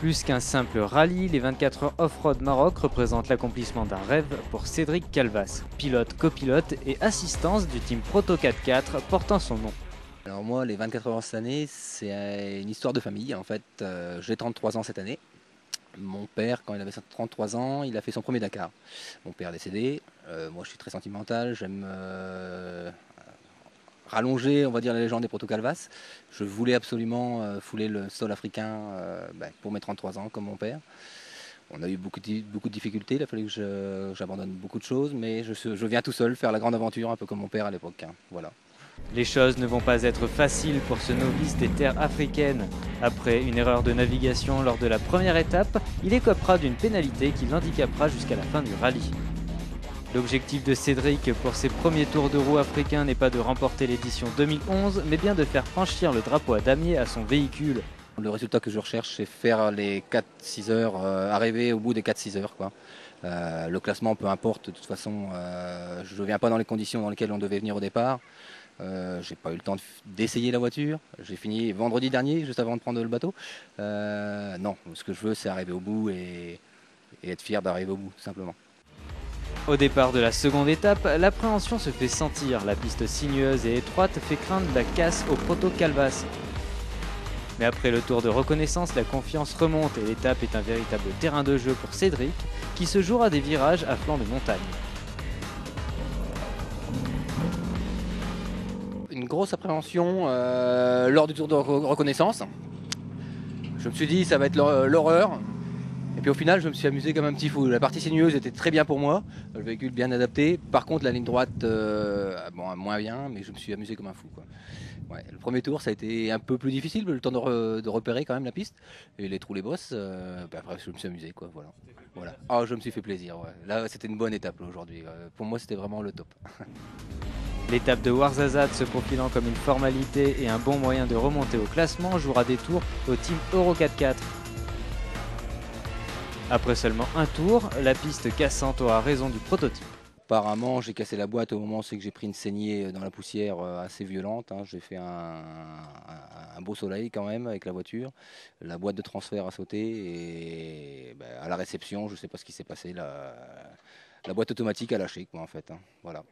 Plus qu'un simple rallye, les 24 heures Off-Road Maroc représentent l'accomplissement d'un rêve pour Cédric Calvas, pilote, copilote et assistance du team Proto 4x4 portant son nom. Alors moi, les 24 heures cette année, c'est une histoire de famille. En fait, j'ai 33 ans cette année. Mon père, quand il avait 33 ans, il a fait son premier Dakar. Mon père est décédé. Moi, je suis très sentimental. J'aime rallonger, on va dire, la légende des Proto Calvas. Je voulais absolument fouler le sol africain pour mes 33 ans, comme mon père. On a eu beaucoup de difficultés, il a fallu que j'abandonne beaucoup de choses, mais je viens tout seul faire la grande aventure, un peu comme mon père à l'époque. Hein. Voilà. Les choses ne vont pas être faciles pour ce novice des terres africaines. Après une erreur de navigation lors de la première étape, il écopera d'une pénalité qui l'handicapera jusqu'à la fin du rallye. L'objectif de Cédric pour ses premiers tours de roue africains n'est pas de remporter l'édition 2011, mais bien de faire franchir le drapeau à damier à son véhicule. Le résultat que je recherche, c'est faire les 4-6 heures, arriver au bout des 4-6 heures. Quoi. Le classement, peu importe, de toute façon, je ne viens pas dans les conditions dans lesquelles on devait venir au départ. J'ai pas eu le temps d'essayer la voiture. J'ai fini vendredi dernier, juste avant de prendre le bateau. Non, ce que je veux, c'est arriver au bout et être fier d'arriver au bout, tout simplement. Au départ de la seconde étape, l'appréhension se fait sentir. La piste sinueuse et étroite fait craindre la casse au Proto Calvas. Mais après le tour de reconnaissance, la confiance remonte et l'étape est un véritable terrain de jeu pour Cédric, qui se jouera des virages à flanc de montagne. Une grosse appréhension lors du tour de reconnaissance. Je me suis dit ça va être l'horreur. Et puis au final, je me suis amusé comme un petit fou. La partie sinueuse était très bien pour moi, le véhicule bien adapté. Par contre, la ligne droite, moins bien, mais je me suis amusé comme un fou. Quoi. Ouais, le premier tour, ça a été un peu plus difficile, le temps de repérer quand même la piste. Et les trous, les bosses, après, je me suis amusé. Quoi, voilà. Oh, je me suis fait plaisir. Ouais. Là, c'était une bonne étape aujourd'hui. Pour moi, c'était vraiment le top. L'étape de Ouarzazate se profilant comme une formalité et un bon moyen de remonter au classement jouera des tours au team Euro 4x4. Après seulement un tour, la piste cassante aura raison du prototype. Apparemment, j'ai cassé la boîte au moment où c'est que j'ai pris une saignée dans la poussière assez violente. Hein. J'ai fait un beau soleil quand même avec la voiture. La boîte de transfert a sauté et à la réception, je ne sais pas ce qui s'est passé. La boîte automatique a lâché quoi, en fait. Hein. Voilà.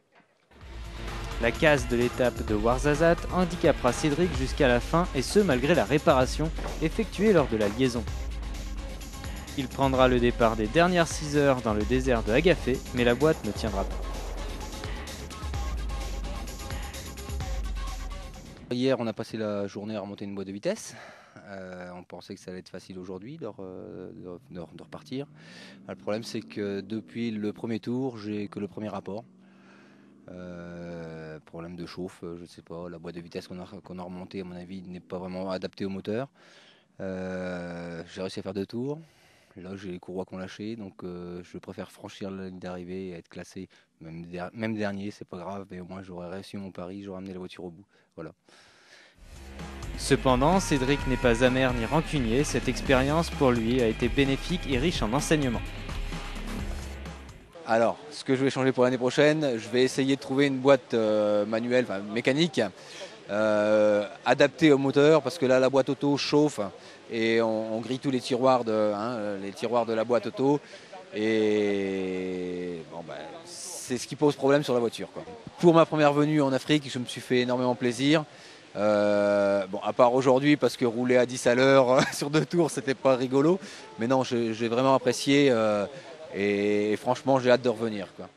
La casse de l'étape de Ouarzazate handicapera Cédric jusqu'à la fin et ce malgré la réparation effectuée lors de la liaison. Il prendra le départ des dernières 6 heures dans le désert de Agafé, mais la boîte ne tiendra pas. Hier, on a passé la journée à remonter une boîte de vitesse. On pensait que ça allait être facile aujourd'hui de repartir. Le problème, c'est que depuis le premier tour, j'ai que le premier rapport. Problème de chauffe, je ne sais pas. La boîte de vitesse qu'on a remontée, à mon avis, n'est pas vraiment adaptée au moteur. J'ai réussi à faire 2 tours. Là, j'ai les courroies qui ont lâché, donc je préfère franchir la ligne d'arrivée et être classé, même dernier, c'est pas grave, mais au moins j'aurais réussi mon pari, j'aurais amené la voiture au bout. Voilà. Cependant, Cédric n'est pas amer ni rancunier, cette expérience pour lui a été bénéfique et riche en enseignements. Alors, ce que je vais changer pour l'année prochaine, je vais essayer de trouver une boîte manuelle, enfin mécanique, adaptée au moteur, parce que là, la boîte auto chauffe et on grille tous les tiroirs de la boîte auto. Et c'est ce qui pose problème sur la voiture. Quoi. Pour ma première venue en Afrique, je me suis fait énormément plaisir. À part aujourd'hui, parce que rouler à 10 à l'heure sur 2 tours, c'était pas rigolo. Mais non, j'ai vraiment apprécié et franchement, j'ai hâte de revenir. Quoi.